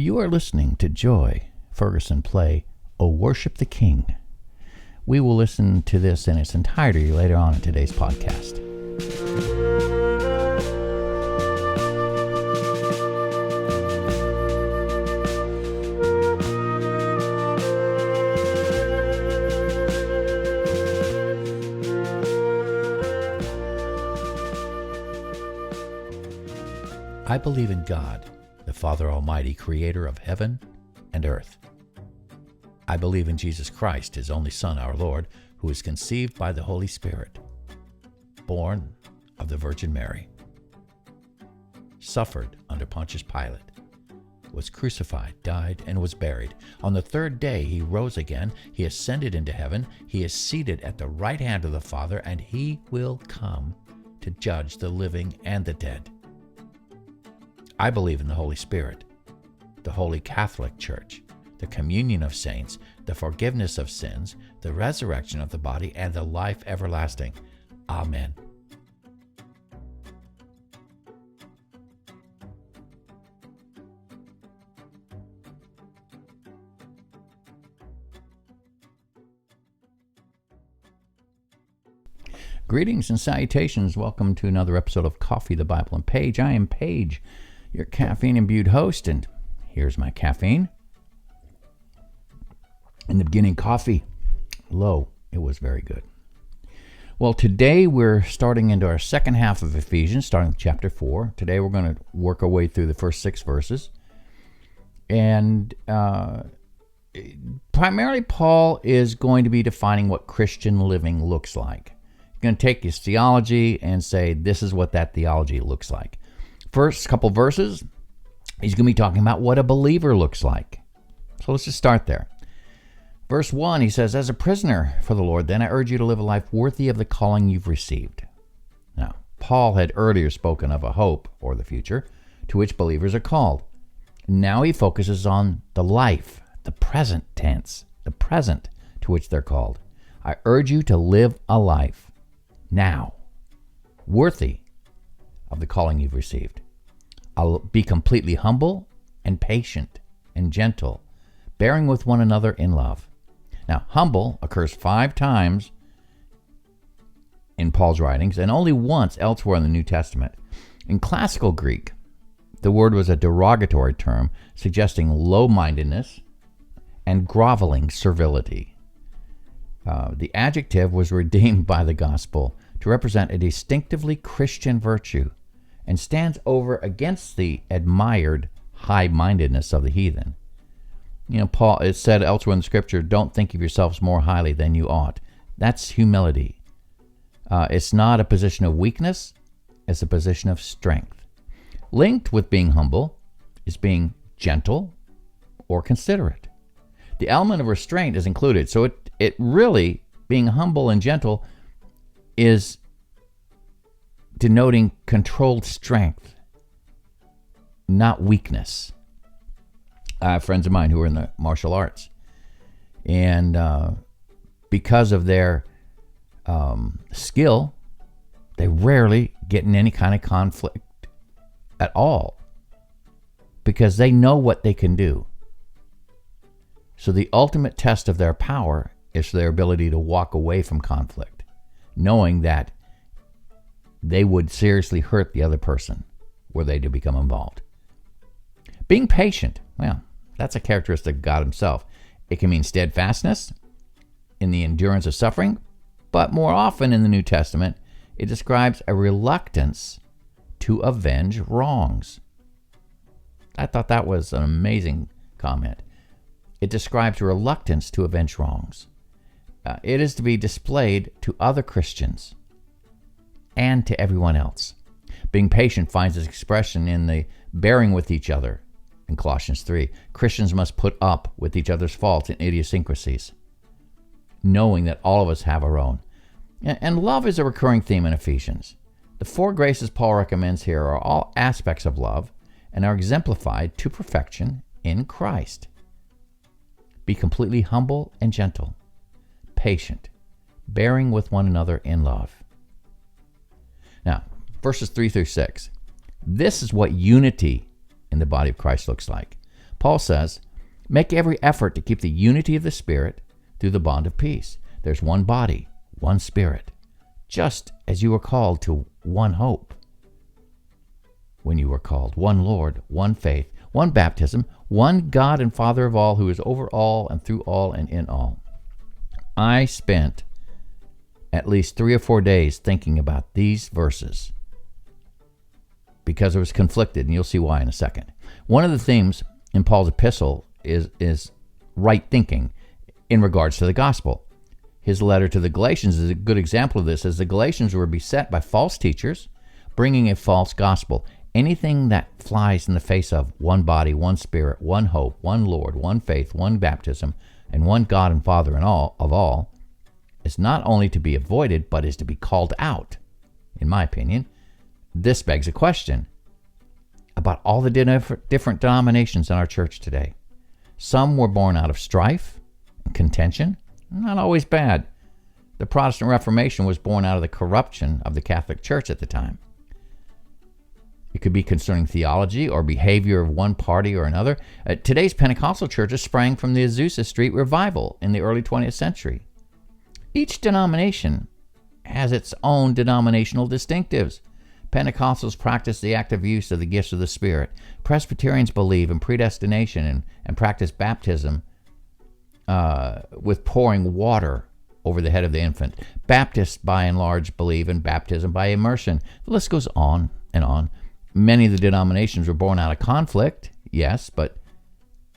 You are listening to Joy Ferguson play "O Worship the King." We will listen to this in its entirety later on in today's podcast. I believe in God, the Father Almighty, creator of heaven and earth. I believe in Jesus Christ, his only Son, our Lord, who was conceived by the Holy Spirit, born of the Virgin Mary, suffered under Pontius Pilate, was crucified, died, and was buried. On the third day he rose again. He ascended into heaven. He is seated at the right hand of the Father, and he will come to judge the living and the dead. I believe in the Holy Spirit, the Holy Catholic Church, the communion of saints, the forgiveness of sins, the resurrection of the body, and the life everlasting. Amen. Greetings and salutations. Welcome to another episode of Coffee, the Bible, and Paige. I am Paige, your caffeine-imbued host, and here's my caffeine. In the beginning, coffee. Low. It was very good. Well, today we're starting into our second half of Ephesians, starting with chapter 4. Today we're going to work our way through the first 6 verses. And primarily Paul is going to be defining what Christian living looks like. He's going to take his theology and say, this is what that theology looks like. First couple verses, he's going to be talking about what a believer looks like. So let's just start there. Verse 1, he says, as a prisoner for the Lord, then I urge you to live a life worthy of the calling you've received. Now, Paul had earlier spoken of a hope, or the future, to which believers are called. Now he focuses on the life, the present tense, the present to which they're called. I urge you to live a life now, worthy of the calling you've received. I'll be completely humble and patient and gentle, bearing with one another in love. Now, humble occurs 5 times in Paul's writings and only once elsewhere in the New Testament. In classical Greek, the word was a derogatory term suggesting low-mindedness and groveling servility. The adjective was redeemed by the gospel to represent a distinctively Christian virtue and stands over against the admired high-mindedness of the heathen. You know, Paul, it said elsewhere in the scripture, don't think of yourselves more highly than you ought. That's humility. It's not a position of weakness, it's a position of strength. Linked with being humble is being gentle or considerate. The element of restraint is included, so it really, being humble and gentle, is denoting controlled strength, not weakness. I have friends of mine who are in the martial arts, and because of their skill, they rarely get in any kind of conflict at all because they know what they can do. So the ultimate test of their power is their ability to walk away from conflict, knowing that they would seriously hurt the other person were they to become involved. Being patient, well, that's a characteristic of God himself. It can mean steadfastness in the endurance of suffering, but more often in the New Testament, it describes a reluctance to avenge wrongs. I thought that was an amazing comment. It describes a reluctance to avenge wrongs. It is to be displayed to other Christians and to everyone else. Being patient finds its expression in the bearing with each other in Colossians 3. Christians must put up with each other's faults and idiosyncrasies, knowing that all of us have our own. And love is a recurring theme in Ephesians. The 4 graces Paul recommends here are all aspects of love and are exemplified to perfection in Christ. Be completely humble and gentle, patient, bearing with one another in love. Now, verses 3 through 6. This is what unity in the body of Christ looks like. Paul says, make every effort to keep the unity of the Spirit through the bond of peace. There's one body, one Spirit, just as you were called to one hope when you were called, one Lord, one faith, one baptism, one God and Father of all, who is over all and through all and in all. I spent at least 3 or 4 days thinking about these verses because I was conflicted, and you'll see why in a second. One of the themes in Paul's epistle is right thinking in regards to the gospel. His letter to the Galatians is a good example of this, as the Galatians were beset by false teachers bringing a false gospel. Anything that flies in the face of one body, one Spirit, one hope, one Lord, one faith, one baptism, and one God and Father of all is not only to be avoided, but is to be called out, in my opinion. This begs a question about all the different denominations in our church today. Some were born out of strife and contention, not always bad. The Protestant Reformation was born out of the corruption of the Catholic Church at the time. It could be concerning theology or behavior of one party or another. Today's Pentecostal churches sprang from the Azusa Street revival in the early 20th century. Each denomination has its own denominational distinctives. Pentecostals practice the active use of the gifts of the Spirit. Presbyterians believe in predestination and practice baptism with pouring water over the head of the infant. Baptists, by and large, believe in baptism by immersion. The list goes on and on. Many of the denominations were born out of conflict, yes, but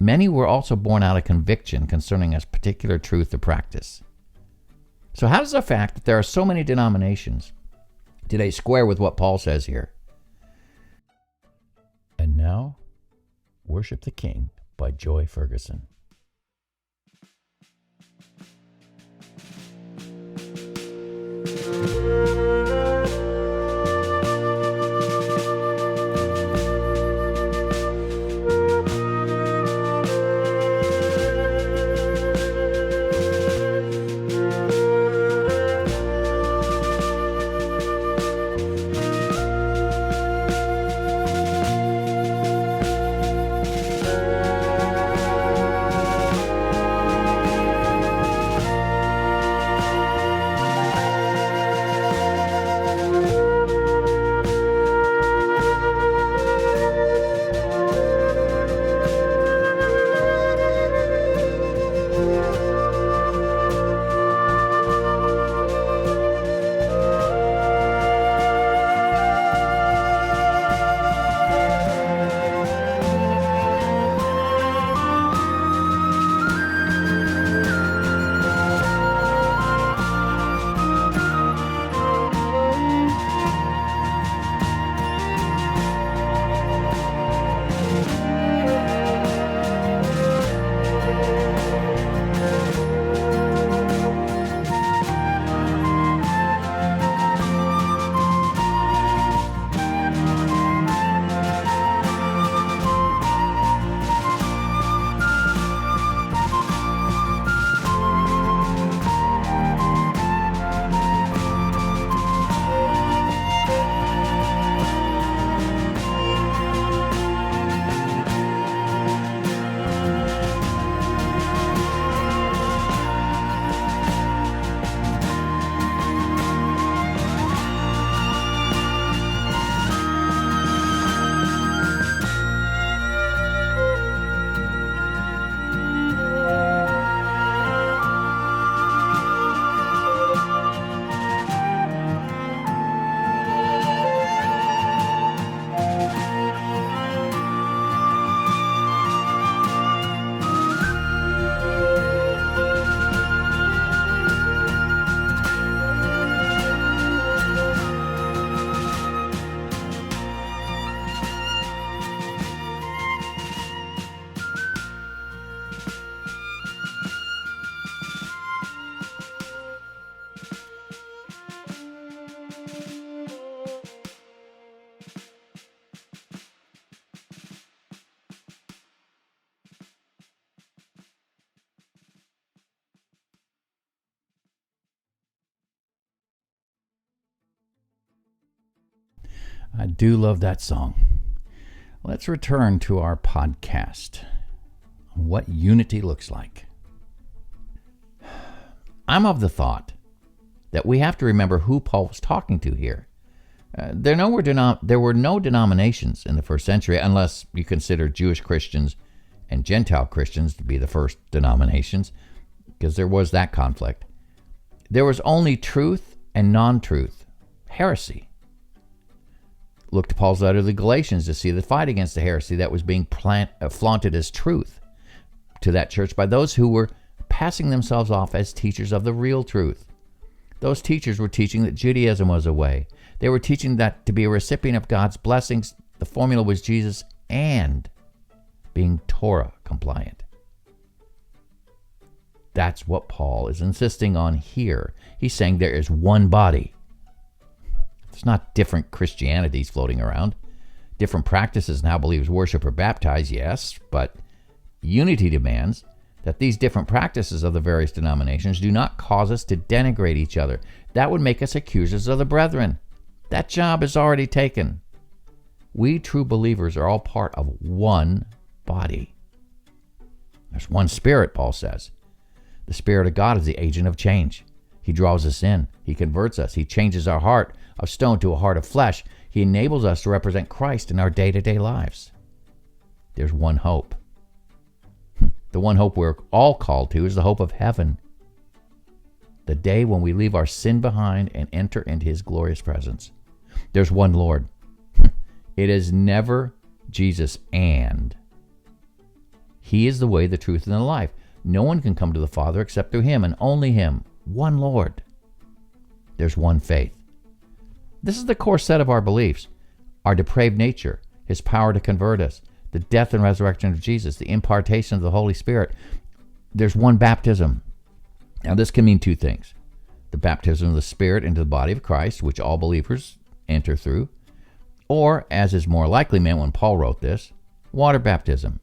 many were also born out of conviction concerning a particular truth to practice. So how does the fact that there are so many denominations today square with what Paul says here? And now, Worship the King by Joy Ferguson. I do love that song. Let's return to our podcast. what unity looks like. I'm of the thought that we have to remember who Paul was talking to here. There were no denominations in the first century, unless you consider Jewish Christians and Gentile Christians to be the first denominations, because there was that conflict. There was only truth and non-truth, heresy. Look to Paul's letter to the Galatians to see the fight against the heresy that was being flaunted as truth to that church by those who were passing themselves off as teachers of the real truth. Those teachers were teaching that Judaism was a way. They were teaching that to be a recipient of God's blessings, the formula was Jesus and being Torah compliant. That's what Paul is insisting on here. He's saying there is one body. It's not different Christianities floating around. Different practices in how believers worship or baptize, yes, but unity demands that these different practices of the various denominations do not cause us to denigrate each other. That would make us accusers of the brethren. That job is already taken. We true believers are all part of one body. There's one Spirit, Paul says. The Spirit of God is the agent of change. He draws us in. He converts us. He changes our heart of stone to a heart of flesh. He enables us to represent Christ in our day-to-day lives. There's one hope. The one hope we're all called to is the hope of heaven. The day when we leave our sin behind and enter into His glorious presence. There's one Lord. It is never Jesus and. He is the way, the truth, and the life. No one can come to the Father except through Him and only Him. One Lord. There's one faith. This is the core set of our beliefs. Our depraved nature, His power to convert us, the death and resurrection of Jesus, the impartation of the Holy Spirit. There's one baptism. Now this can mean two things. The baptism of the Spirit into the body of Christ, which all believers enter through, or, as is more likely meant when Paul wrote this, water baptism.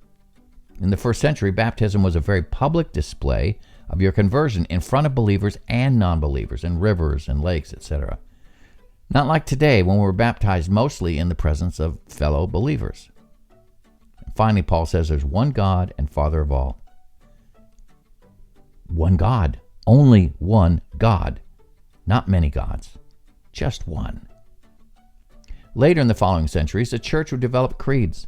In the first century, baptism was a very public display of your conversion in front of believers and non-believers in rivers and lakes, etc. Not like today when we're baptized mostly in the presence of fellow believers. Finally, Paul says there's one God and Father of all. One God. Only one God. Not many gods. Just one. Later in the following centuries, the church would develop creeds,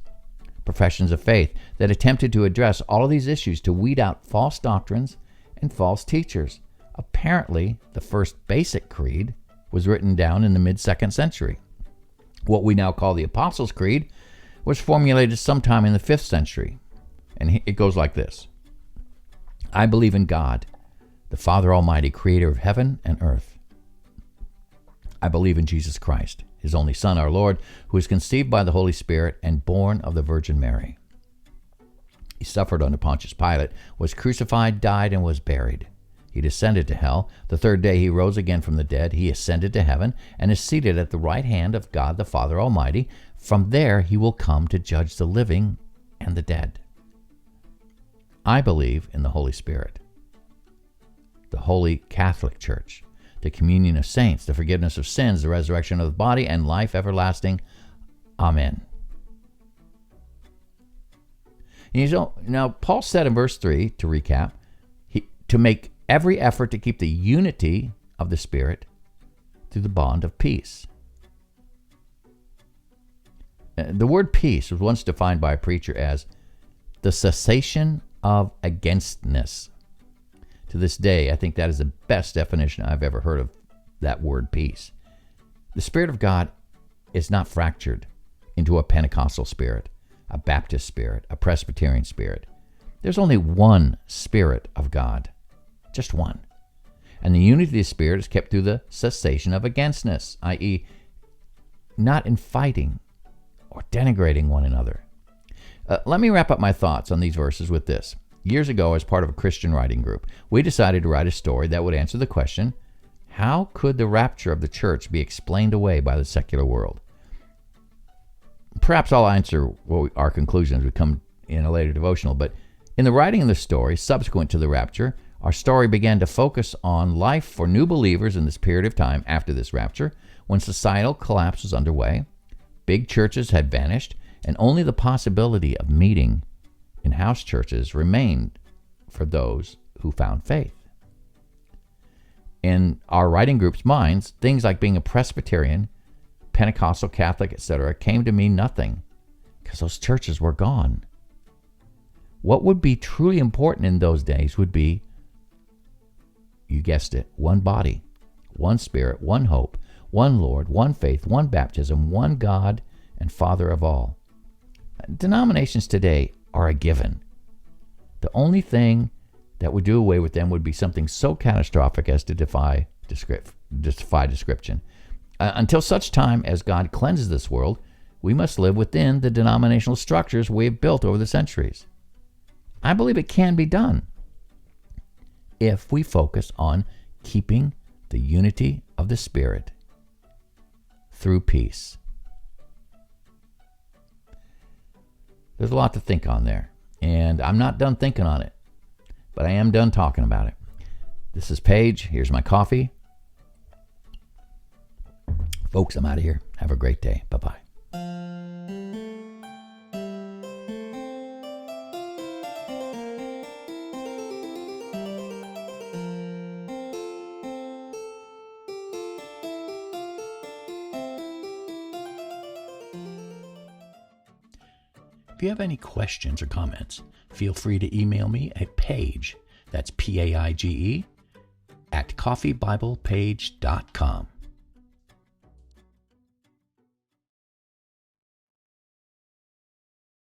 professions of faith that attempted to address all of these issues to weed out false doctrines and false teachers. Apparently, the first basic creed was written down in the mid-2nd century. What we now call the Apostles' Creed was formulated sometime in the 5th century. And it goes like this. I believe in God, the Father Almighty, creator of heaven and earth. I believe in Jesus Christ, His only Son, our Lord, who was conceived by the Holy Spirit and born of the Virgin Mary. He suffered under Pontius Pilate, was crucified, died, and was buried. He descended to hell. The third day He rose again from the dead. He ascended to heaven and is seated at the right hand of God the Father Almighty. From there He will come to judge the living and the dead. I believe in the Holy Spirit, the Holy Catholic Church, the communion of saints, the forgiveness of sins, the resurrection of the body, and life everlasting. Amen. Now, Paul said in verse 3, to recap, to make every effort to keep the unity of the Spirit through the bond of peace. The word peace was once defined by a preacher as the cessation of againstness. To this day, I think that is the best definition I've ever heard of that word peace. The Spirit of God is not fractured into a Pentecostal spirit, a Baptist spirit, a Presbyterian spirit. There's only one Spirit of God, just one. And the unity of the Spirit is kept through the cessation of againstness, i.e., not in fighting or denigrating one another. Let me wrap up my thoughts on these verses with this. Years ago, as part of a Christian writing group, we decided to write a story that would answer the question, how could the rapture of the church be explained away by the secular world? Perhaps I'll answer our conclusions would come in a later devotional, but in the writing of the story, subsequent to the rapture, our story began to focus on life for new believers in this period of time after this rapture, when societal collapse was underway, big churches had vanished, and only the possibility of meeting in house churches remained for those who found faith. In our writing group's minds, things like being a Presbyterian, Pentecostal, Catholic, etc. came to mean nothing because those churches were gone. What would be truly important in those days would be, you guessed it, one body, one Spirit, one hope, one Lord, one faith, one baptism, one God and Father of all. Denominations today are a given. The only thing that would do away with them would be something so catastrophic as to defy description. Until such time as God cleanses this world, we must live within the denominational structures we've built over the centuries. I believe it can be done if we focus on keeping the unity of the Spirit through peace. There's a lot to think on there, and I'm not done thinking on it, but I am done talking about it. This is Paige. Here's my coffee. Folks, I'm out of here. Have a great day. Bye-bye. If you have any questions or comments, feel free to email me at Paige, that's Paige, at coffeebiblepage.com.